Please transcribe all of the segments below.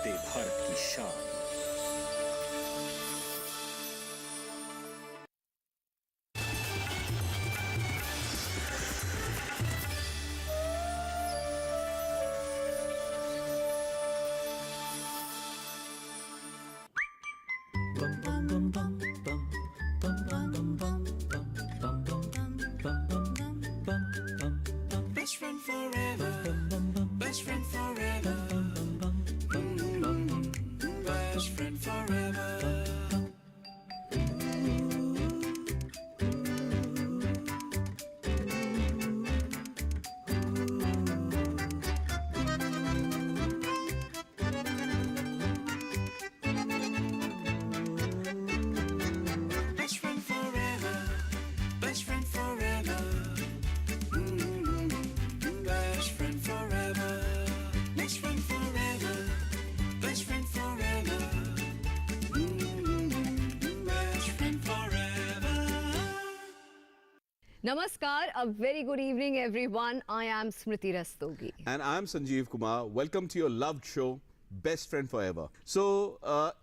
वंदे भारत की शान। Best friend forever. Best friend forever. Best friend forever. Best friend forever. Best friend forever. Best friend forever. Best friend forever. Best friend forever. Best friend forever. Namaskar, a very good evening everyone. I am Smriti Rastogi. And I'm Sanjeev Kumar. Welcome to your loved show, Best Friend Forever. So,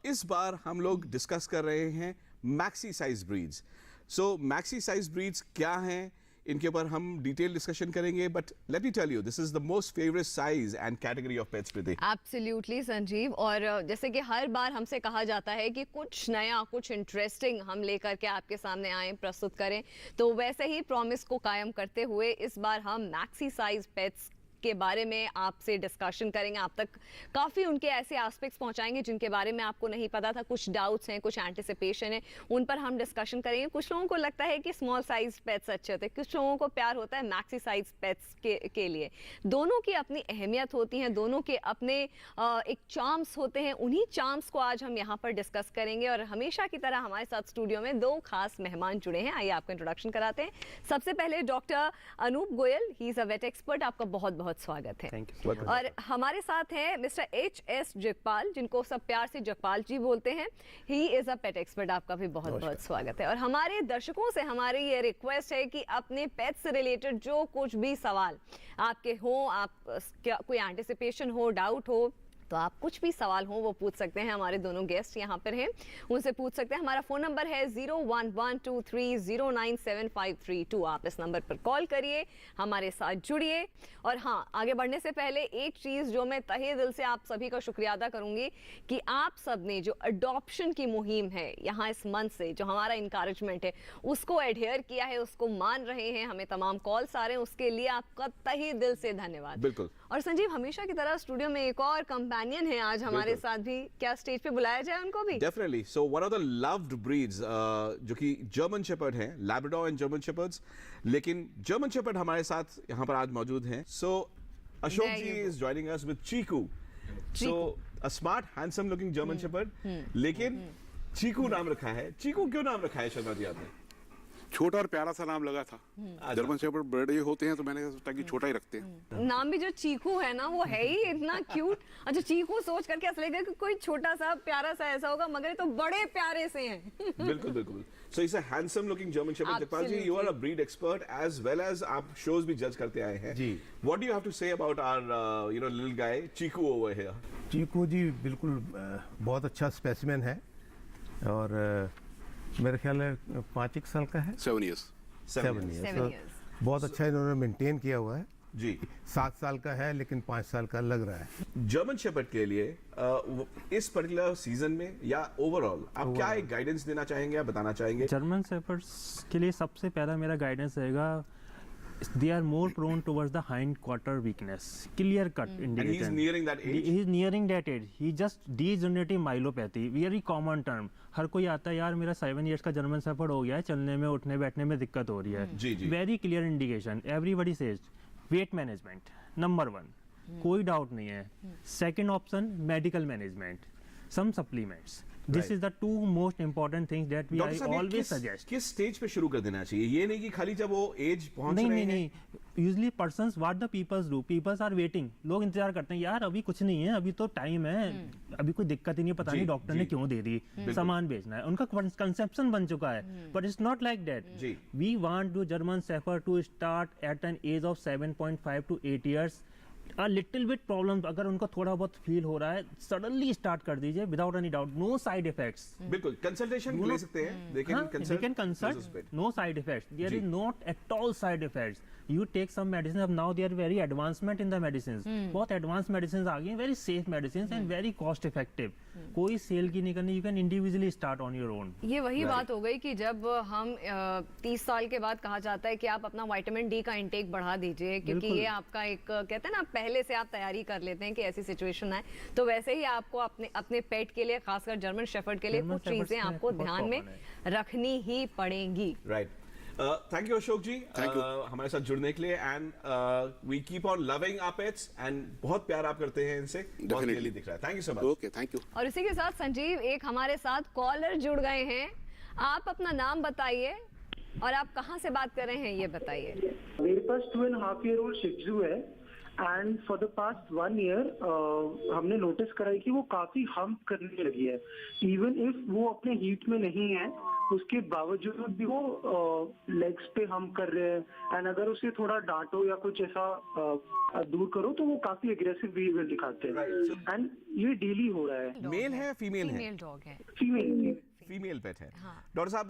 इस बार हम लोग discuss कर रहे हैं maxi size breeds. So, maxi size breeds क्या हैं? इनके ऊपर हम डिटेल डिस्कशन करेंगे. But let me tell you, this is the most favourite size and category of pets. Preeti, absolutely Sanjeev. और जैसे कि हर बार हमसे कहा जाता है कि कुछ नया, कुछ इंटरेस्टिंग हम लेकर के आपके सामने आए, प्रस्तुत करें, तो वैसे ही प्रॉमिस को कायम करते हुए इस बार हम मैक्सी साइज पेट्स के बारे में आपसे डिस्कशन करेंगे. आप तक काफ़ी उनके ऐसे एस्पेक्ट्स पहुंचाएंगे जिनके बारे में आपको नहीं पता था. कुछ डाउट्स हैं, कुछ एंटिसिपेशन है, उन पर हम डिस्कशन करेंगे. कुछ लोगों को लगता है कि स्मॉल साइज पेट्स अच्छे होते हैं, कुछ लोगों को प्यार होता है मैक्सी साइज पेट्स के लिए. दोनों की अपनी अहमियत होती है, दोनों के अपने एक चार्म्स होते हैं. उन्हीं चार्म्स को आज हम यहाँ पर डिस्कस करेंगे. और हमेशा की तरह हमारे साथ स्टूडियो में दो खास मेहमान जुड़े हैं. आइए आपको इंट्रोडक्शन कराते हैं. सबसे पहले doctor Anoop Goyal, he is a vet expert. आपका बहुत बहुत स्वागत है. Thank you. और हमारे साथ हैं मिस्टर एच.एस. जगपाल, जिनको सब प्यार से जगपाल जी बोलते हैं. He is a pet expert. आपका भी बहुत बहुत स्वागत है. और हमारे दर्शकों से हमारी ये रिक्वेस्ट है कि अपने पेट से रिलेटेड जो कुछ भी सवाल आपके हो, आप कोई एंटिसिपेशन हो, डाउट हो, तो आप कुछ भी सवाल हो वो पूछ सकते हैं. हमारे दोनों गेस्ट यहाँ पर हैं, उनसे पूछ सकते हैं. हमारा फ़ोन नंबर है 011230975332. आप इस नंबर पर कॉल करिए, हमारे साथ जुड़िए. और हाँ, आगे बढ़ने से पहले एक चीज़ जो मैं तहे दिल से आप सभी का शुक्रिया अदा करूँगी कि आप सब ने जो अडॉप्शन की मुहिम है यहाँ इस मंच से, जो हमारा इंकरेजमेंट है, उसको एडहेयर किया है, उसको मान रहे हैं. हमें तमाम कॉल्स आ रहे हैं, उसके लिए आपका तहे दिल से धन्यवाद. बिल्कुल. और संजीव, हमेशा की तरह स्टूडियो में एक और कंपेनियन है आज हमारे साथ भी. क्या स्टेज पे बुलाया जाए उनको भी? Definitely. So one of the loved breeds जो कि जर्मन शेपर्ड हैं, लैब्राडोर एंड जर्मन शेपर्ड्स. लेकिन जर्मन शेपर्ड हमारे साथ यहाँ पर आज मौजूद हैं. So Ashok ji is joining us with Cheeku. So a smart handsome looking German shepherd. लेकिन चीकू नाम रखा है. चीकू क्यों नाम रखा है शर्मा जी आपने? छोटा और प्यारा सा नाम लगा था. जर्मन शेपर्ड बड़े होते हैं तो मैंने सोचा कि छोटा ही रखते हैं. नाम भी जो चीकू है ना, वो है ही इतना क्यूट. अच्छा, चीकू सोच करके ऐसा लगेगा कि कोई छोटा सा प्यारा सा ऐसा होगा, मगर ये तो बड़े प्यारे से हैं. बिल्कुल बिल्कुल. So is a handsome looking German shepherd. Jagpal ji, you are a breed expert as well as आप शोज भी जज करते आए हैं. जी. What do you have to say about our little guy Cheeku over here? Cheeku ji बिल्कुल बहुत अच्छा स्पेसिमेन है. और मेरे ख्याल है 5 साल का है. 7 years. 7 years. 7 years. बहुत अच्छा इन्होंने मेंटेन किया हुआ है. जी. 7 साल का है लेकिन 5 साल का लग रहा है. जर्मन शेपर्ड के लिए इस पर्टिकुलर सीजन में या ओवरऑल आप क्या एक गाइडेंस देना चाहेंगे या बताना चाहेंगे? जर्मन शेपर्ड्स के लिए सबसे पहला मेरा गाइडेंस रहेगा, they are more prone towards the hind quarter weakness, clear cut indicator. And he is nearing that age. He is nearing that age. He just degenerative myelopathy, very common term. हर कोई आता है, यार मेरा 7 years का German shepherd हो गया है, चलने में, उठने बैठने में दिक्कत हो रही है. जी जी. Very clear indication. Everybody says weight management number 1. कोई डाउट नहीं है. Second option medical management, some supplements. This is the 2 most important things that we always suggest. किस स्टेज पे शुरू कर देना चाहिए? ये नहीं कि खाली जब वो एज पहुंच रहे हैं. नहीं. Usually persons what the peoples do, peoples are waiting. लोग इंतजार करते हैं, यार अभी कुछ नहीं है, अभी तो टाइम है, अभी कोई दिक्कत ही नहीं, पता नहीं डॉक्टर ने क्यों दे दी, सामान बेचना है. उनका कंसेप्शन बन चुका है. But it's not like that. We want to German shepherd to start at an age of 7.5 to 8 years. Little bit problem अगर उनको थोड़ा बहुत फील हो रहा है, सडनली स्टार्ट कर दीजिए without any doubt, no side effects. बिल्कुल कंसल्टेशन ले सकते हैं, they can consult. No side effects. There is not at all side effects. You take some medicines. अब now they are very advancement in the medicines. बहुत advanced medicines आ गई हैं, very safe medicines and very cost effective. कोई cell की नहीं करनी. You can individually start on your own. ये वही बात हो गई कि जब हम 30 साल के बाद कहा जाता है कि आप अपना विटामिन डी का इंटेक बढ़ा दीजिए, क्योंकि ये आपका एक कहते हैं ना, पहले से आप तैयारी कर लेते हैं कि ऐसी सिचुएशन है, तो वैसे ही आपको अपने पेट के लिए, खासकर जर्मन शेफर्ड के लिए, German कुछ चीजें Shepherds आपको में बहुत ध्यान में common रखनी ही पड़ेंगी. Right. Thank you Ashok ji, Thank you. हमारे साथ जुड़ने के लिए. And we keep on loving our pets and बहुत प्यार आप करते हैं इनसे, बहुत Definitely. क्लियरली दिख रहा है. Thank you so much. Okay, thank you. और इसी के साथ संजीव, एक हमारे साथ कॉलर जुड़ गए हैं. आप अपना नाम बताइए और आप कहाँ से बात कर रहे हैं, ये बताइए. मेरे पास 2.5 year old Shih Tzu है, and for the past 1 year हमने नोटिस करा है कि वो काफी हम्प करने लगी है. इवन इफ वो अपने हीट में नहीं है, उसके बावजूद भी वो लेग्स पे हम्प कर रहे हैं. एंड अगर उसे थोड़ा डांटो या कुछ ऐसा दूर करो तो वो काफी एग्रेसिव बिहेवियर दिखाते हैं. एंड ये डेली हो रहा है. मेल है, फीमेल है? फीमेल डॉग है. फीमेल. फीमेल पेट है. डॉक्टर साहब,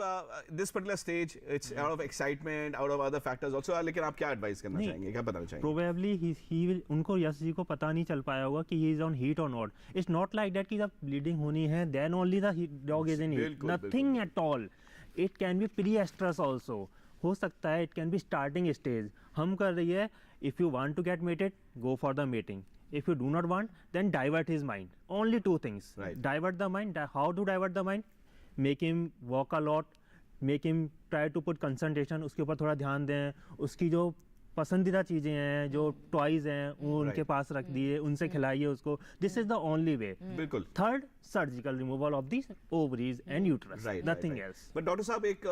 this particular stage it's out of excitement, out of other factors also, लेकिन आप क्या एडवाइस करना चाहेंगे, क्या बताना चाहेंगे? Probably he will, उनको यश जी को पता नहीं चल पाया होगा कि he is on heat or not. It's not like that कि जब bleeding होनी है then only the dog is in heat. बिल्कुल, Nothing at all. It can be pre-estrus also. हो सकता है it can be starting stage. हम कर रही है, if you want to get mated, go for the mating. If you do not want, then divert his mind. Only 2 things. Right. Divert the mind. How to divert the mind? Make him walk a lot. Make him try to put concentration. उसके ऊपर थोड़ा ध्यान दें. उसकी जो पसंदीदा चीजें हैं, जो टॉयज हैं, वो उनके पास रख दिए, उनसे खिलाइए उसको. This is the only way. बिल्कुल. Third, surgical removal of the ovaries and uterus, nothing else. But doctor साहब, एक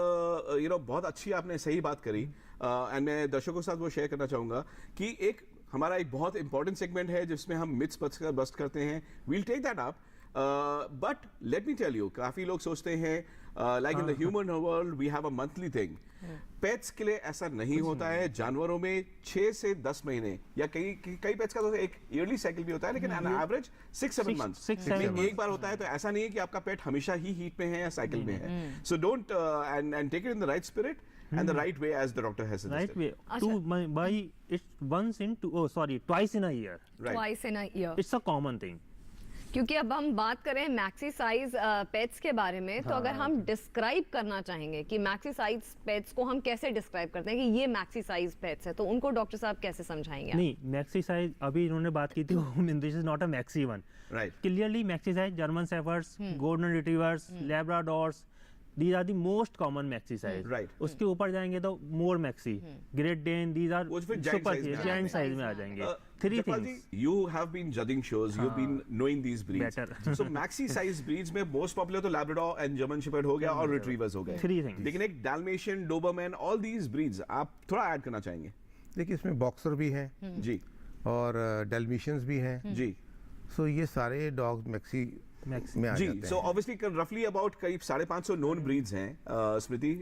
बहुत अच्छी आपने सही बात करी, एंड मैं दर्शकों के साथ वो शेयर करना चाहूंगा कि एक हमारा एक बहुत इंपॉर्टेंट सेगमेंट है जिसमें हम मिथ्स बस्ट करते हैं. We'll take that up. But let me tell you, काफी लोग सोचते हैं like in the human world we have a monthly thing. Pets के लिए ऐसा नहीं होता है. जानवरों में 6 से 10 महीने या कई पेट्स का तो एक ईयरली साइकिल भी होता है, लेकिन ऑन एवरेज 6-7 मंथ्स एक बार होता है. तो ऐसा नहीं है कि आपका पेट हमेशा ही हीट में है या साइकिल में है. So don't and take it in the right spirit and the right way, as the doctor has suggested. Right way. By it's twice in a year. Right. Twice in a year. It's a common thing. क्योंकि अब हम बात करें maxi size pets के बारे में, तो अगर हम डिस्क्राइब करना चाहेंगे कि मैक्सी साइज पेट्स को हम कैसे डिस्क्राइब करते हैं कि ये मैक्सी साइज पेट्स है, तो उनको डॉक्टर साहब कैसे समझाएंगे? नहीं, मैक्सी साइज अभी इन्होंने बात की थी, this is not a maxi one. Right. Clearly maxi size, German shepherds, golden retrievers, Labradors, these are the most common maxi size. Right. उसके ऊपर जाएंगे तो more maxi, Great Dane, these are वो फिर super giant size में आ जाएंगे. Three Jagpal things. ji, you have been judging shows, you've been knowing these breeds. Better. So maxi size breeds में most popular तो Labrador and German Shepherd हो गया और Retrievers हो गए. Three things. लेकिन एक Dalmatian, Doberman, all these breeds आप थोड़ा ऐड करना चाहेंगे? देखिए, इसमें बॉक्सर भी हैं जी और डेल्मेशियंस भी हैं. जी. सो ये सारे डॉग मैक्सी में आ जी. जाते सो हैं. ऑब्वियसली रफली अबाउट करीब 550 नोन ब्रीड्स हैं स्मृति,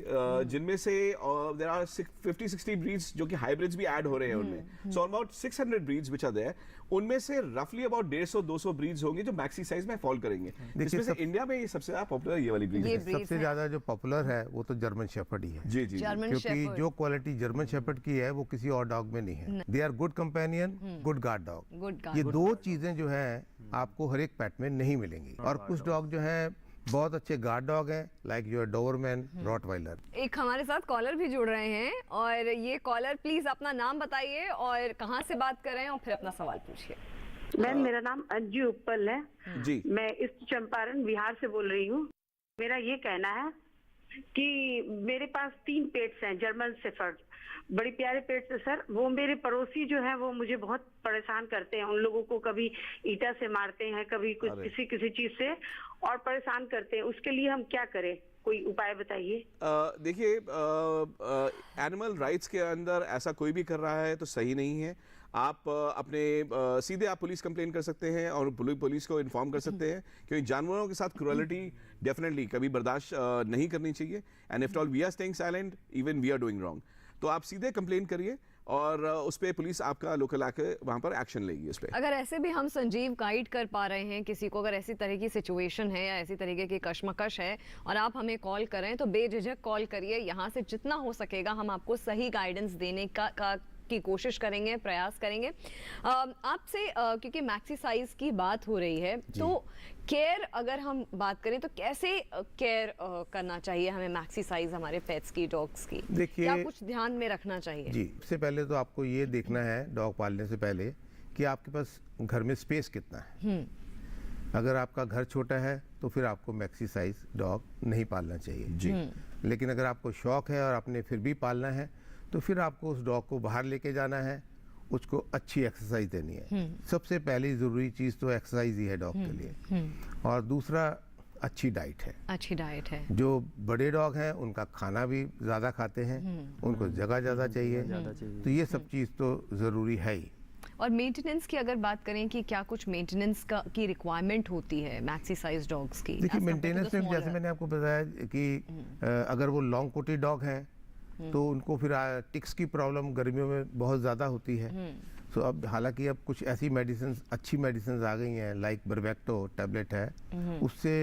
जिनमें से देयर आर 50-60 ब्रीड्स जो कि हाइब्रिड्स भी ऐड हो रहे हैं उनमें. So about 600 breeds which are there. उनमें से रफली अबाउट 150-200 ब्रीड्स होंगे जो मैक्सी साइज में फॉल करेंगे. इसमें से इंडिया में ये सबसे ज्यादा पॉपुलर ये वाली ब्रीड ये है. breeds सबसे हैं. ज्यादा जो पॉपुलर है वो तो जर्मन शेफर्ड ही है. जी जी. जर्मन क्योंकि शेफर्ड. जो क्वालिटी जर्मन शेफर्ड की है वो किसी और डॉग में नहीं है. They are good companion, good guard dog. Good guard. ये 2 चीजें जो है आपको हर एक पेट में नहीं मिलेंगी. और कुछ डॉग जो है बहुत अच्छे गार्ड डॉग हैं, लाइक योर डोबरमैन, रॉटवाइलर. एक हमारे साथ कॉलर भी जुड़ रहे हैं, और ये कॉलर प्लीज अपना नाम बताइए और कहाँ से बात कर रहे हैं और फिर अपना सवाल पूछिए. मैम, मेरा नाम अंजू उपल है. जी. मैं ईस्ट चंपारण बिहार से बोल रही हूँ. मेरा ये कहना है कि मेरे पास 3 पेट्स हैं जर्मन शेफर्ड, बड़े प्यारे पेट्स है सर. वो मेरे पड़ोसी जो है वो मुझे बहुत परेशान करते हैं. उन लोगों को कभी ईटा से मारते हैं, कभी कुछ किसी चीज से, और परेशान करते हैं. उसके लिए हम क्या करें, कोई उपाय बताइए. देखिए, एनिमल राइट्स के अंदर ऐसा कोई भी कर रहा है तो सही नहीं है. आप अपने सीधे आप पुलिस कंप्लेन कर सकते हैं और पुलिस को इन्फॉर्म कर सकते हैं, क्योंकि जानवरों के साथ क्रूरलिटी डेफिनेटली कभी बर्दाश्त नहीं करनी चाहिए. And if all we are staying silent, even we are doing wrong. तो आप सीधे कंप्लेन करिए. और उस पर पुलिस आपका लोकल आके वहाँ पर एक्शन लेगी उस पर। अगर ऐसे भी हम संजीव गाइड कर पा रहे हैं किसी को, अगर ऐसी तरह की सिचुएशन है या ऐसी तरीके की कशमकश है और आप हमें कॉल करें तो बेझिझक कॉल करिए। यहाँ से जितना हो सकेगा हम आपको सही गाइडेंस देने की कोशिश करेंगे, प्रयास करेंगे। आपसे क्योंकि मैक्सी साइज की बात हो रही है तो केयर अगर हम बात करें तो कैसे केयर करना चाहिए हमें मैक्सी साइज हमारे पेट्स की, डॉग्स की? देखिए, क्या कुछ ध्यान में रखना चाहिए? जी, सबसे पहले तो आपको ये देखना है डॉग पालने से पहले कि आपके पास घर में स्पेस कितना है। अगर आपका घर छोटा है तो फिर आपको मैक्सी साइज डॉग नहीं पालना चाहिए जी। लेकिन अगर आपको शौक है और आपने फिर भी पालना है तो फिर आपको उस डॉग को बाहर लेके जाना है, उसको अच्छी एक्सरसाइज देनी है। सबसे पहली ज़रूरी चीज़ तो एक्सरसाइज ही है डॉग के लिए। और दूसरा अच्छी डाइट है। अच्छी डाइट है। जो बड़े डॉग हैं उनका खाना भी ज़्यादा खाते हैं, उनको जगह ज़्यादा चाहिए, तो ये सब चीज़ तो ज़रूरी है ही। और मेंटेनेंस की अगर बात करें कि क्या कुछ मेंटेनेंस की रिक्वायरमेंट होती है मैक्सी साइज डॉग्स की? देखिए, मेंटेनेंस में जैसे मैंने आपको बताया कि अगर वो लॉन्ग कोटेड डॉग हैं तो उनको फिर टिक्स की प्रॉब्लम गर्मियों में बहुत ज़्यादा होती है। तो अब हालांकि अब कुछ ऐसी मेडिसिन, अच्छी मेडिसिन आ गई हैं, लाइक बर्बैक्टो टैबलेट है, उससे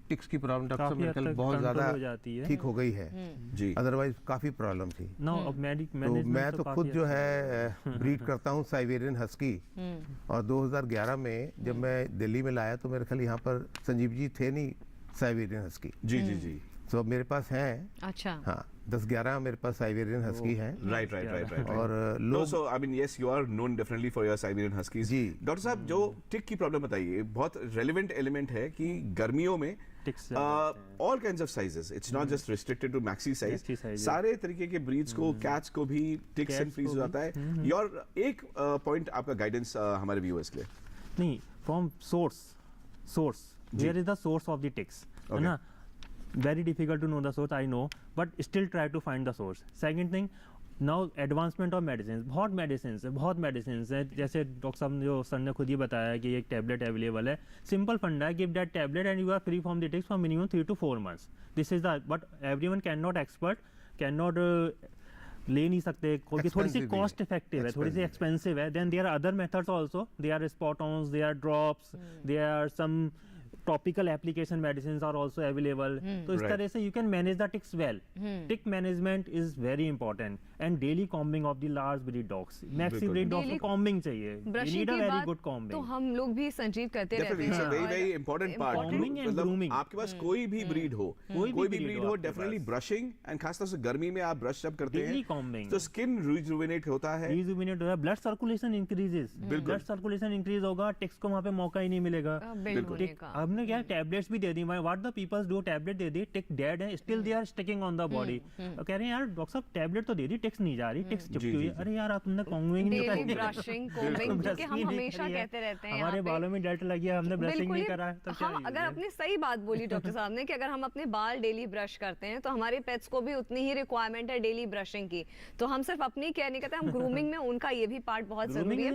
टिक्स की प्रॉब्लम डॉक्टर मेरे ख्याल बहुत ज़्यादा ठीक हो गई है जी। अदरवाइज काफ़ी प्रॉब्लम थी। तो मैं तो खुद जो है ब्रीड करता हूँ साइबेरियन हस्की, और 2011 में जब मैं दिल्ली में लाया तो मेरे ख्याल यहाँ पर संजीव जी थे नहीं साइबेरियन हस्की। जी जी जी। तो मेरे पास हैं। अच्छा। हाँ, 10-11 मेरे पास साइबेरियन हस्की हैं। राइट। और लोग so I mean yes you are known definitely for your Siberian huskies जी। डॉक्टर साहब, जो टिक की प्रॉब्लम बताइए, बहुत रेलेवेंट एलिमेंट है कि गर्मियों में all kinds of sizes, it's not just restricted to maxi size, सारे तरीके के ब्रीड्स को, कैट्स को भी टिक्स एंड फ्लीज हो जाता है। और एक पॉइंट आपका गाइडेंस हमारे व्यूअर्स के लिए। नहीं, from source where is the source of the ticks, है ना? Very difficult to know the source, I know, but still try to find the source. Second thing, now advancement of medicines, बहुत medicines है। जैसे doctor साहब जो sir ने खुद ही बताया कि एक टैबलेट अवेलेबल है। सिंपल फंडा है, give that tablet and you are free from the ticks for minimum 3 to 4 months. This is the, but everyone cannot ले नहीं सकते, क्योंकि थोड़ी सी कॉस्ट इफेक्टिव है, थोड़ी सी एक्सपेंसिव है। Then there are other methods also, there are spot ons, there are drops, there are some topical application medicine are also available. तो इस तरह से you can manage the ticks well. Tick management is very important and daily combing of the large breed dogs. Maxi breed dogs को combing चाहिए, you need a very good combing. तो हम लोग भी संजीव कहते रहते हैं, it's a very very important part. मतलब आपके पास कोई भी ब्रीड हो, डेफिनेटली ब्रशिंग, एंड खासतौर से गर्मी में आप ब्रश जब करते हैं तो स्किन रिजुवेनेट होता है, blood circulation increases. Blood circulation increase होगा, टिक्स को वहाँ पे मौका ही नहीं मिलेगा। हमने क्या टैबलेट्स भी दे दी, what the peoples do, tablet दे दी, टिक डेड है, still they are sticking on the body. कह रहे हैं यार डॉक्टर साहब टैबलेट तो दे दी, टिक्स नहीं जा रही, टिक्स चिपकी हुई है। अरे यार आपने कॉम्बिंग नहीं बताया, ब्रशिंग कोम्बिंग, क्योंकि हम हमेशा कहते रहते हैं हमारे बालों में डर्ट लगी है, हमने ब्रशिंग नहीं करा है, तो क्या हम अगर अपनी सही बात बोली डॉक्टर साहब ने कि अगर हम अपने बाल डेली ब्रश करते हैं तो हमारे पेट्स को भी उतनी ही रिक्वायरमेंट है डेली ब्रशिंग की। तो हम सिर्फ अपनी केयर नहीं करते, हम ग्रूमिंग में उनका ये भी पार्ट बहुत जरूरी है।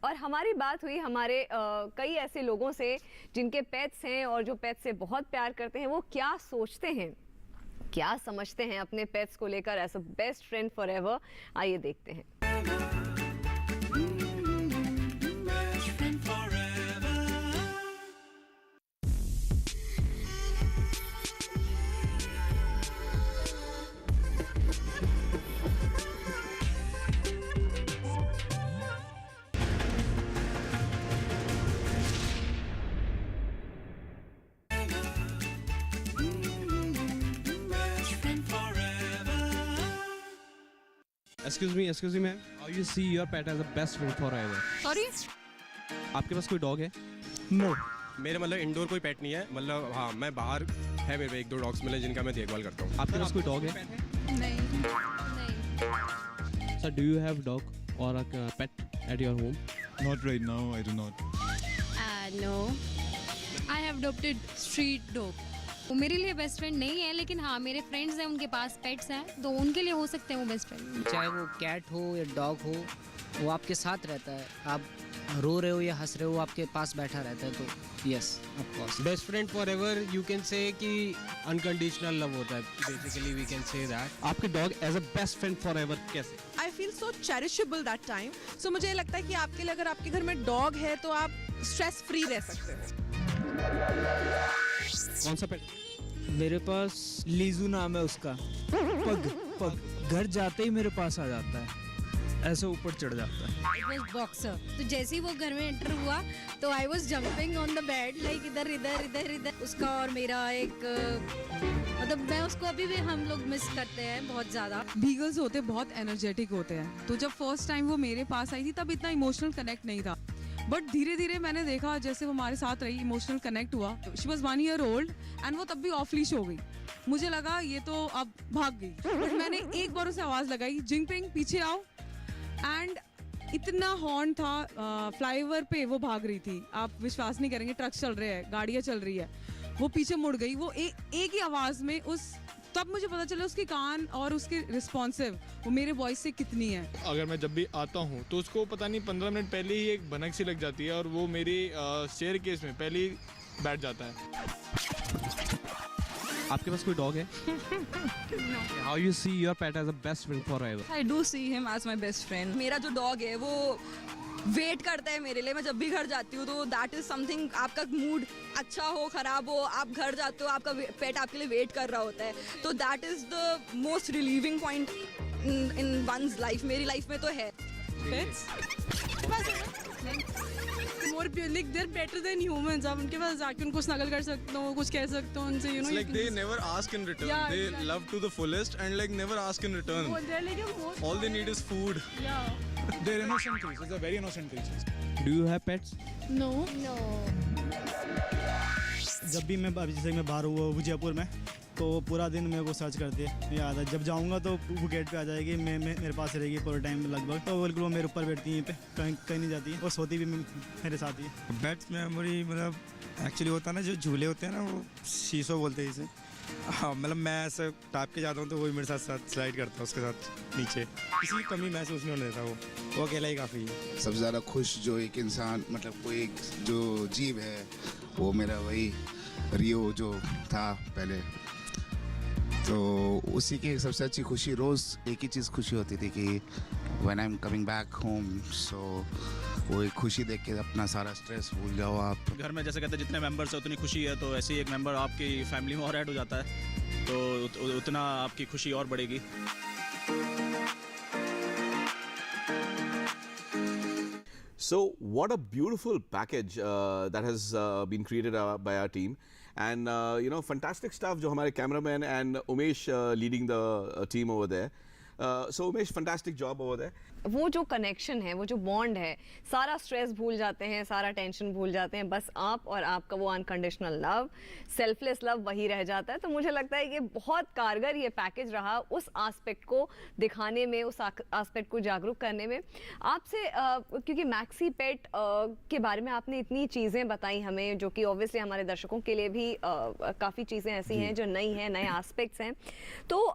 और हमारी बात हुई हमारे कई ऐसे लोगों से जिनके पेट्स हैं और जो पेट्स से बहुत प्यार करते हैं, वो क्या सोचते हैं, क्या समझते हैं अपने पेट्स को लेकर as a best friend for ever. आइए देखते हैं। Best friend forever. Best friend forever. Excuse me ma'am, how you see your pet as a best friend forever? Sorry, आपके पास कोई डॉग है? नो। मेरे मतलब इंडोर कोई पेट नहीं है, मतलब हाँ मैं बाहर है मेरे 1-2 डॉग्स मिले जिनका मैं देखभाल करता हूँ। आपके पास कोई डॉग है? नहीं। Sir, do you have dog or a pet at your home? Not right now, I do not. No. I have adopted street dog. वो मेरे लिए बेस्ट फ्रेंड नहीं है, लेकिन हाँ मेरे फ्रेंड्स हैं उनके पास पेट्स हैं, तो उनके लिए हो सकते हैं वो बेस्ट फ्रेंड। चाहे वो कैट हो या डॉग हो, वो आपके साथ रहता है, आप रो रहे हो या हंस रहे हो, आपके पास बैठा रहता है, तो yes of course. Best friend for ever you can say कि अनकंडीशनल लव होता है, basically we can say that. आपके dog as a best friend for ever कैसे? I feel so cherishable that time. So मुझे लगता है कि आपके लिए अगर आपके घर में डॉग है तो आप स्ट्रेस फ्री रह सकते हो। कौन सा पेट? मेरे पास लीजू नाम है उसका। पग पग घर जाते ही मेरे पास आ जाता है, ऐसे ऊपर चढ़ जाता है। It was boxer. तो जैसे ही वो घर में एंटर हुआ तो I was jumping on the bed, like इधर इधर इधर इधर। उसका और मेरा एक मतलब मैं उसको अभी भी हम लोग मिस करते हैं बहुत ज़्यादा। बीगल्स होते बहुत एनर्जेटिक होते हैं, तो जब फर्स्ट टाइम वो मेरे पास आई थी तब इतना इमोशनल कनेक्ट नहीं था, बट धीरे धीरे मैंने देखा जैसे वो हमारे साथ रही, इमोशनल कनेक्ट हुआ। She was 1 year old and वो तब भी ऑफ लीश हो गई। मुझे लगा ये तो अब भाग गई, बट मैंने एक बार उसे आवाज़ लगाई, जिंगपिंग पीछे आओ, एंड इतना हॉर्न था फ्लाईओवर पे, वो भाग रही थी। आप विश्वास नहीं करेंगे, ट्रक चल रहे हैं, गाड़ियाँ चल रही है, वो पीछे मुड़ गई। वो एक ही आवाज़ में तब मुझे पता चला उसके कान और उसके रिस्पॉन्सिव वो मेरे वॉइस से कितनी है। अगर मैं जब भी आता हूँ तो उसको पता नहीं 15 मिनट पहले ही एक भनक सी लग जाती है और वो मेरी स्टेयरकेस में पहले ही बैठ जाता है। आपके पास कोई डॉग है? How you see your pet as a best friend for ever? I do see him as my best friend. मेरा जो डॉग है वो वेट करता है मेरे लिए। मैं जब भी घर जाती हूँ तो दैट इज समथिंग, आपका मूड अच्छा हो खराब हो, आप घर जाते हो, आपका पेट आपके लिए वेट कर रहा होता है, तो that is the most relieving point in one's life. मेरी लाइफ में तो है more like they are better than humans. आप उनके पास जाके उनको स्नगल कर सकते हो, कुछ कह सकते हो उनसे, you know, like they never ask in return, they love to the fullest and like never ask in return. All they need is food. They're innocent creatures. They're very innocent creatures. Do you have pets? No. जब भी मैं जैसे मैं बाहर हुआ हूँ जयपुर में, तो पूरा दिन मेरे को सर्च करती है, याद है जब जाऊँगा तो वो गेट पे आ जाएगी, मैं मेरे पास रहेगी पूरे टाइम लगभग। तो बिल्कुल वो मेरे ऊपर बैठती है, पे कहीं नहीं जाती है, और सोती भी मेरे साथ ही है। पेट्स मेमोरी मतलब एक्चुअली होता है ना, जो झूले होते हैं ना, वो शीशो बोलते हैं इसे। हाँ, मतलब मैं ऐसे टाप के जाता हूँ तो वही मेरे साथ स्लाइड करता है उसके साथ नीचे, किसी की कमी महसूस नहीं होने देता। वो अकेला ही काफ़ी है। सबसे ज़्यादा खुश जो एक इंसान, मतलब कोई एक जो जीव है, वो मेरा वही रियो जो था पहले, तो उसी की सबसे अच्छी खुशी, रोज़ एक ही चीज़ खुशी होती थी कि when I am coming back home, so वो एक खुशी देख के अपना सारा स्ट्रेस भूल जाओ आप। घर में जैसे कहते हैं जितने मेंबर्स हैं उतनी खुशी है, तो ऐसे ही एक मेंबर आपकी फैमिली में और ऐड हो जाता है तो उतना आपकी खुशी और बढ़ेगी। So what a beautiful package that has been created by our team, and you know, fantastic stuff जो हमारे cameraman and Umesh leading the team over there. So Umesh, fantastic job over there. वो जो connection है, वो जो bond है, सारा stress भूल जाते हैं, सारा टेंशन भूल जाते हैं, बस आप और आपका वो अनकंडीशनल लव, सेल्फलेस लव वही रह जाता है। तो मुझे लगता है कि बहुत कारगर ये पैकेज रहा उस एस्पेक्ट को दिखाने में, उस एस्पेक्ट को जागरूक करने में। आपसे क्योंकि मैक्सी पेट के बारे में आपने इतनी चीज़ें बताई हमें, जो कि ऑब्वियसली हमारे दर्शकों के लिए भी काफ़ी चीज़ें ऐसी हैं जो नई हैं, नए एस्पेक्ट्स हैं। तो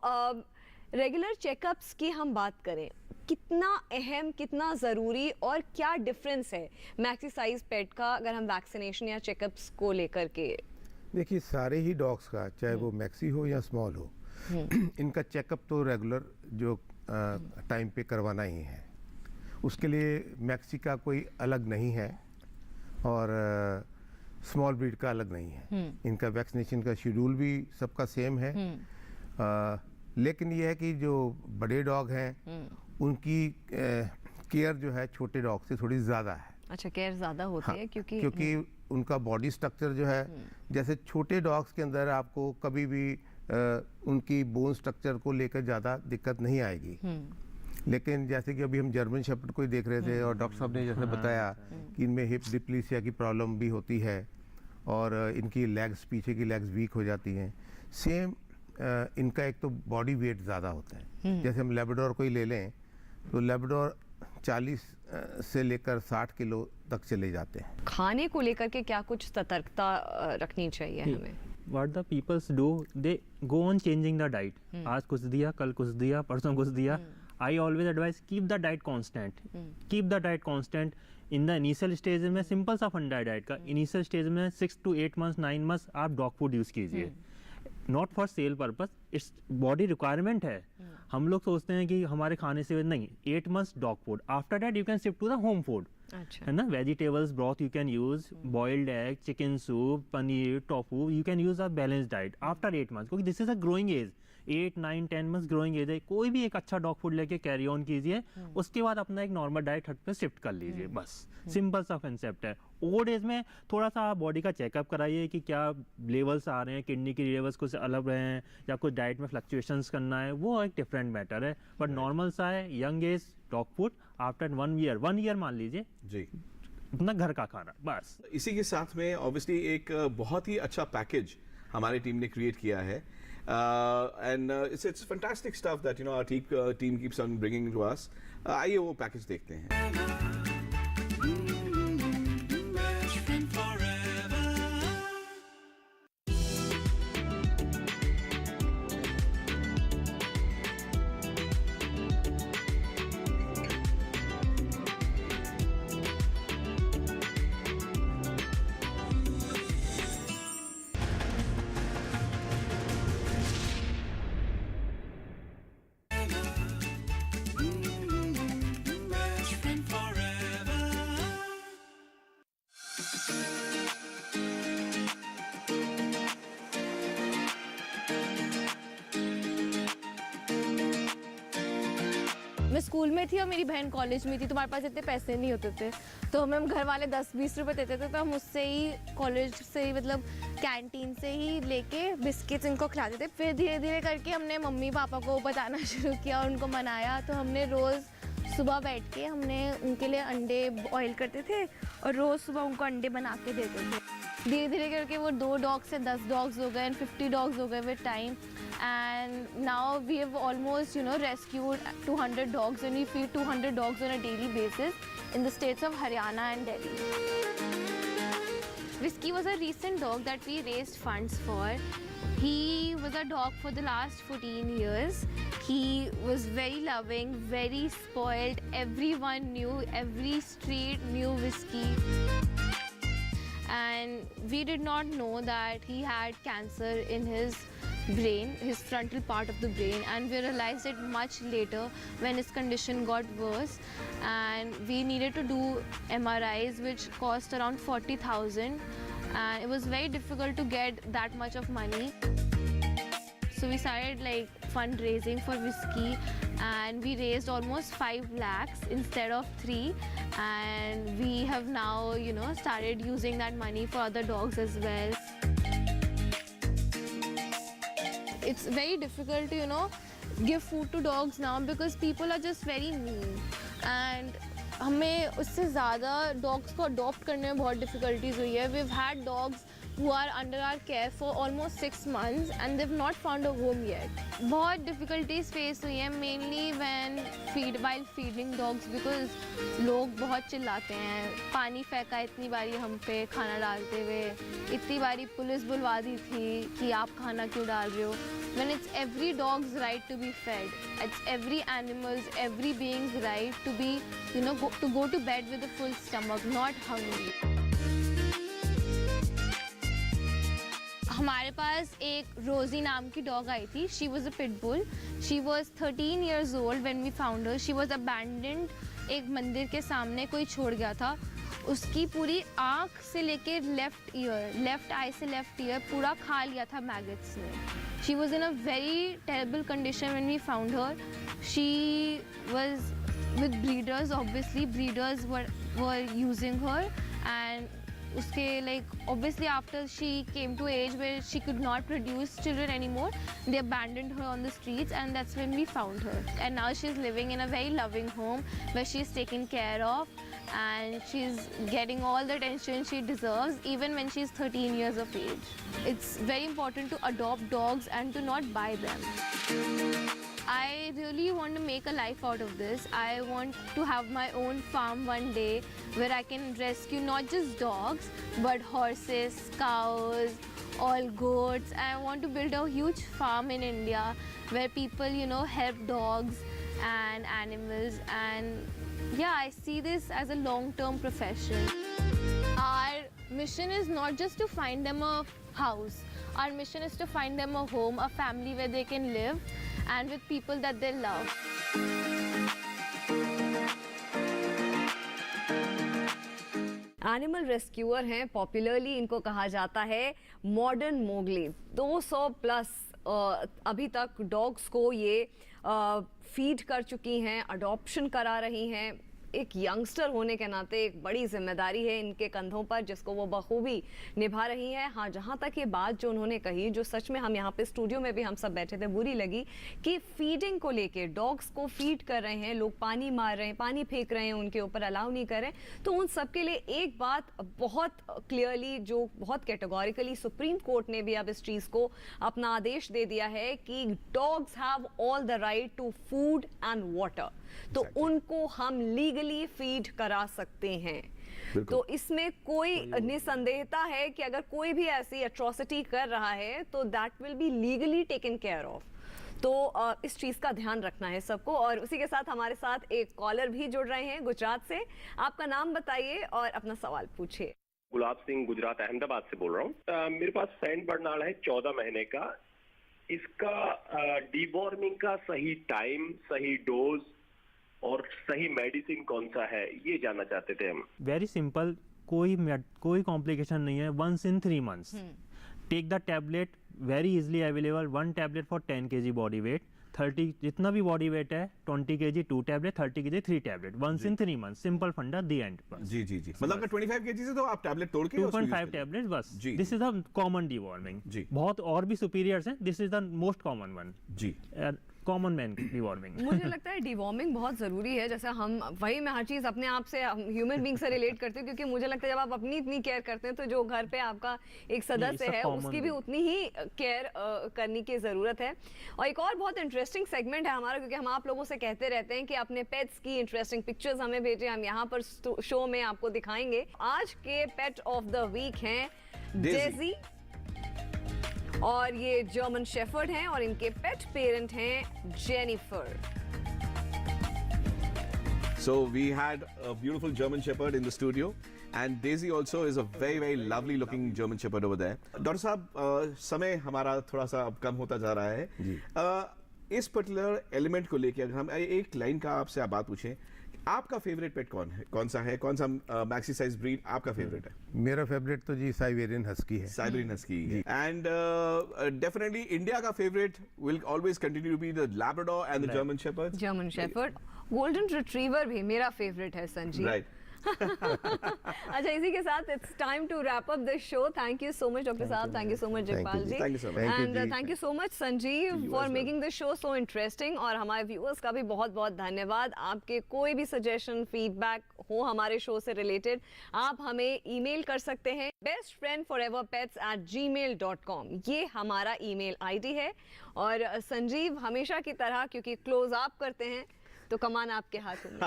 रेगुलर चेकअप्स की हम बात करें, कितना अहम, कितना ज़रूरी और क्या डिफरेंस है मैक्सी साइज पेट का अगर हम वैक्सीनेशन या चेकअप्स को लेकर के? देखिए, सारे ही डॉग्स का, चाहे वो मैक्सी हो या स्मॉल हो, इनका चेकअप तो रेगुलर जो टाइम पे करवाना ही है। उसके लिए मैक्सी का कोई अलग नहीं है और स्मॉल ब्रीड का अलग नहीं है। इनका वैक्सीनेशन का शेड्यूल भी सबका सेम है। लेकिन ये है कि जो बड़े डॉग हैं उनकी केयर जो है छोटे डॉग से थोड़ी ज़्यादा है। अच्छा, केयर ज़्यादा होती है क्योंकि उनका बॉडी स्ट्रक्चर जो है, जैसे छोटे डॉग्स के अंदर आपको कभी भी उनकी बोन स्ट्रक्चर को लेकर ज़्यादा दिक्कत नहीं आएगी। लेकिन जैसे कि अभी हम जर्मन शेपर्ड को ही देख रहे थे और डॉक्टर साहब ने जैसे बताया कि इनमें हिप डिप्लीसिया की प्रॉब्लम भी होती है और इनकी लेग्स, पीछे की लेग्स वीक हो जाती हैं। सेम इनका एक तो बॉडी वेट ज़्यादा होता है। जैसे हम लेब्राडोर को ही ले लें तो लेब्राडोर 40 से लेकर 60 किलो तक चले जाते हैं। खाने को लेकर के क्या कुछ सतर्कता रखनी चाहिए हमें? What the peoples do, they go on changing the diet. आज कुछ दिया, कल कुछ दिया, परसों कुछ दिया। I always advise keep the diet constant. Keep the diet constant. In the initial stage में सिंपल सा फंडा डाइट का, इनिशियल स्टेज में 6 to 8 months 9 months आप डॉग फूड यूज़ कीजिए, not for sale purpose, its body requirement है। हम लोग सोचते हैं कि हमारे खाने से नहीं, 8 months dog food, after that you can shift to the home food, है ना, vegetables broth you can use, boiled egg, chicken soup, paneer, tofu, you can use a balance diet after 8 months, क्योंकि this is a growing age, 8, 9, 10 months growing age है। कोई भी एक अच्छा dog food लेके carry on कीजिए, उसके बाद अपना एक नॉर्मल डाइट हट पे शिफ्ट कर लीजिए, बस सिंपल सा कंसेप्ट है। ओल्ड एज में थोड़ा सा बॉडी का चेकअप कराइए कि क्या लेवल्स आ रहे हैं, किडनी की लेवल्स कुछ अलग रहे हैं या कुछ डाइट में फ्लक्चुएशंस करना है, वो एक डिफरेंट मैटर है। बट नॉर्मल सा है, young age dog food after 1 year मान लीजिए जी, अपना घर का खाना, बस। इसी के साथ में ऑब्वियसली एक बहुत ही अच्छा पैकेज हमारी टीम ने क्रिएट किया है, and it's fantastic stuff that our team keeps on bringing to us. आइए वो पैकेज देखते हैं। Best friend forever. Best friend forever. मैं स्कूल में थी और मेरी बहन कॉलेज में थी, तो हमारे पास इतने पैसे नहीं होते थे, तो हमें घर वाले 10-20 रुपए देते थे, तो हम उससे ही कॉलेज से ही मतलब कैंटीन से ही लेके बिस्किट्स इनको खिलाते थे। फिर धीरे धीरे करके हमने मम्मी पापा को बताना शुरू किया, उनको मनाया, तो हमने रोज़ सुबह बैठ के हमने उनके लिए अंडे बॉयल करते थे और रोज़ सुबह उनको अंडे बना के देते थे। धीरे धीरे करके वो 2 डॉग से 10 डॉग्स हो गए एंड 50 डॉग्स हो गए with time, and now we have almost rescued 200 dogs, and we feed 200 dogs on a daily basis in the states of Haryana and Delhi. Whiskey was a recent dog that we raised funds for. He was a dog for the last 14 years. He was very loving, very spoiled. Everyone knew, every street knew Whiskey. And we did not know that he had cancer in his brain, his frontal part of the brain, and we realized it much later when his condition got worse, and we needed to do MRIs which cost around 40,000, and it was very difficult to get that much of money. So we started like fundraising for Whiskey, and we raised almost 5 lakhs instead of 3, and we have now started using that money for other dogs as well. It's very difficult to give food to dogs now because people are just very mean, and हमें उससे ज़्यादा dogs को adopt करने में बहुत difficulties हुई है. We've had dogs who are under our care for almost 6 months and they've not found a home yet. बहुत difficulties face हुई हैं mainly while feeding dogs because लोग बहुत चिल्लाते हैं. पानी फेंका इतनी बारी हम पे खाना डालते हुए, इतनी बारी पुलिस बुलवा दी थी कि आप खाना क्यों डाल रहे हो. When it's every dog's right to be fed, it's every animal's, every being's right to be, to go to bed with a full stomach, not hungry. हमारे पास एक रोजी नाम की डॉग आई थी. She was a pitbull. She was 13 years old when we found her. She was abandoned. एक मंदिर के सामने कोई छोड़ गया था. उसकी पूरी आँख से लेके लेफ्ट आई से लेफ्ट ईयर पूरा खा लिया था मैगट्स ने. She was in a very terrible condition when we found her. She was with breeders. Obviously, breeders were using her, and uske obviously after she came to age where she could not produce children anymore, they abandoned her on the streets, and that's when we found her. And now she's living in a very loving home where she's taken care of, and she's getting all the attention she deserves even when she's 13 years of age. It's very important to adopt dogs and to not buy them. I really want to make a life out of this. I want to have my own farm one day where I can rescue not just dogs but horses, cows, all goats. I want to build a huge farm in India where people help dogs and animals, and yeah, I see this as a long-term profession. Our mission is not just to find them a house. Our mission is to find them a home, a family where they can live and with people that they love. Animal rescuer हैं, popularly इनको कहा जाता है modern Mowgli. 200 plus अभी तक dogs को ये feed कर चुकी हैं, अडॉप्शन करा रही हैं। एक यंगस्टर होने के नाते एक बड़ी जिम्मेदारी है इनके कंधों पर, जिसको वो बखूबी निभा रही हैं। हाँ, जहाँ तक ये बात जो उन्होंने कही, जो सच में हम यहाँ पे स्टूडियो में भी हम सब बैठे थे, बुरी लगी कि फीडिंग को लेके डॉग्स को फीड कर रहे हैं, लोग पानी मार रहे हैं, पानी फेंक रहे हैं, उनके ऊपर अलाउ नहीं कर रहे हैं। तो उन सब के लिए एक बात बहुत क्लियरली, जो बहुत कैटेगोरिकली सुप्रीम कोर्ट ने भी अब इस चीज़ को अपना आदेश दे दिया है कि dogs have all the right to food and water. तो उनको हम लीगली फीड करा सकते हैं। तो इसमें कोई निसंदेहता है कि अगर कोई भी ऐसी एट्रोसिटी कर रहा है तो that will be legally taken care of. तो इस चीज़ का ध्यान रखना है सबको। और उसी के साथ हमारे साथ एक कॉलर भी जुड़ रहे हैं गुजरात से। आपका नाम बताइए और अपना सवाल पूछिए। गुलाब सिंह, गुजरात अहमदाबाद से बोल रहा हूँ। मेरे पास सेंट बर्नार्ड है 14 महीने का। इसका डीवॉर्मिंग का सही टाइम, सही डोज और सही मेडिसिन कौन सा है, ये जानना चाहते थे हम। वेरी सिंपल, कोई कॉम्प्लिकेशन नहीं है। Once in 3 months take the tablet, very easily available. 1 tablet for 10 kg body weight, 30 जितना भी बॉडी वेट है 20 kg 2 tablet, 30 kg 3 tablet, once in 3 months। Simple फंडा, द एंड। जी जी जी, मतलब अगर 25 kg से तो आप टैबलेट तोड़ के 2.5 tablets बस। This is the common deworming. जी, बहुत और भी सुपीरियर्स हैं, this is the most common one. जी, कॉमन मैन डिवॉर्मिंग। मुझे लगता है डिवॉर्मिंग बहुत ज़रूरी है। जैसे हम, वही मैं हर चीज़ अपने आप से, ह्यूमन बीइंग से रिलेट करती हूँ, क्योंकि मुझे लगता है जब आप अपनी इतनी केयर करते हैं तो जो घर पे आपका एक सदस्य है उसकी भी उतनी ही केयर करने की ज़रूरत है। और एक और बहुत इंटरेस्टिंग सेगमेंट है हमारा, क्योंकि हम आप लोगों से कहते रहते हैं कि अपने पेट्स की इंटरेस्टिंग पिक्चर्स हमें भेजें, हम यहाँ पर शो में आपको दिखाएंगे। आज के पेट ऑफ द वीक हैं डेजी, और ये जर्मन शेफर्ड हैं और इनके पेट पेरेंट हैं Jennifer. So we had a beautiful German Shepherd in the studio, and Daisy also is a very lovely looking German Shepherd over there. Doctor साहब, समय हमारा थोड़ा सा अब कम होता जा रहा है। इस पर्टिकुलर एलिमेंट को लेके अगर हम एक लाइन का आपसे बात पूछें, आपका फेवरेट पेट कौन सा है? कौन सा मैक्सी साइज ब्रीड आपका फेवरेट है? मेरा फेवरेट तो जी साइबेरियन हस्की है। Siberian husky, and definitely India का favourite will always continue to be the Labrador and the German shepherd. German shepherd, golden retriever भी मेरा फेवरेट है संजीव। राइट। अच्छा, इसी के साथ it's time to wrap up this show. Thank you so much doctor साहब, thank you so much Jagpal ji, and thank you so much Sanjeev for making this show so interesting. और हमारे व्यूअर्स का भी बहुत बहुत धन्यवाद। आपके कोई भी सजेशन, फीडबैक हो हमारे शो से रिलेटेड, आप हमें ईमेल कर सकते हैं bestfriendforeverpets@gmail.com। ये हमारा ईमेल आईडी है। और संजीव, हमेशा की तरह, क्योंकि क्लोज आप करते हैं तो कमान आपके हाथों में।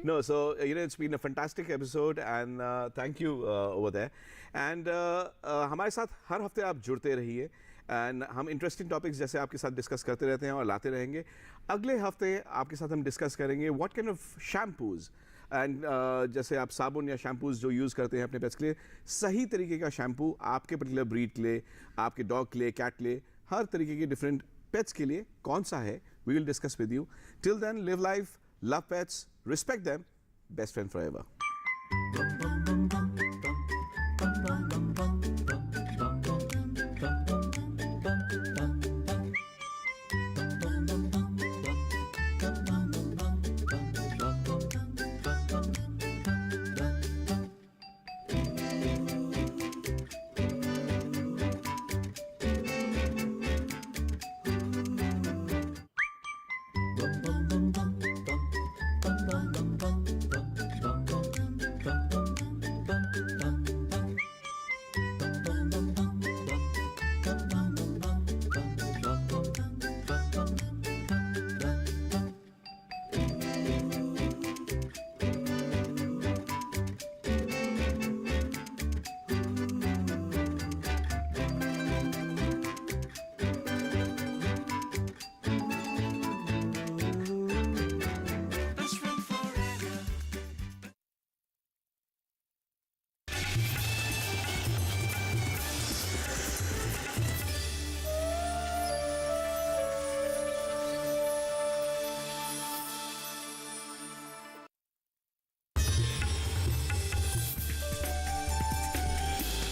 No, so it's been a fantastic episode, and thank you over there. And हमारे साथ हर हफ्ते आप जुड़ते रहिए, एंड हम इंटरेस्टिंग टॉपिक्स जैसे आपके साथ डिस्कस करते रहते हैं और लाते रहेंगे। अगले हफ्ते आपके साथ हम डिस्कस करेंगे what kind of shampoos, and जैसे आप साबुन या शैम्पूज जो यूज़ करते हैं अपने पेट्स के लिए, सही तरीके का शैम्पू आपके पर्टिकुलर ब्रीड के लिए, आपके डॉग के लिए, कैट के लिए, हर तरीके के डिफरेंट पेट्स के लिए कौन सा है, we will discuss with you. Till then, live life, love pets, respect them, best friend forever.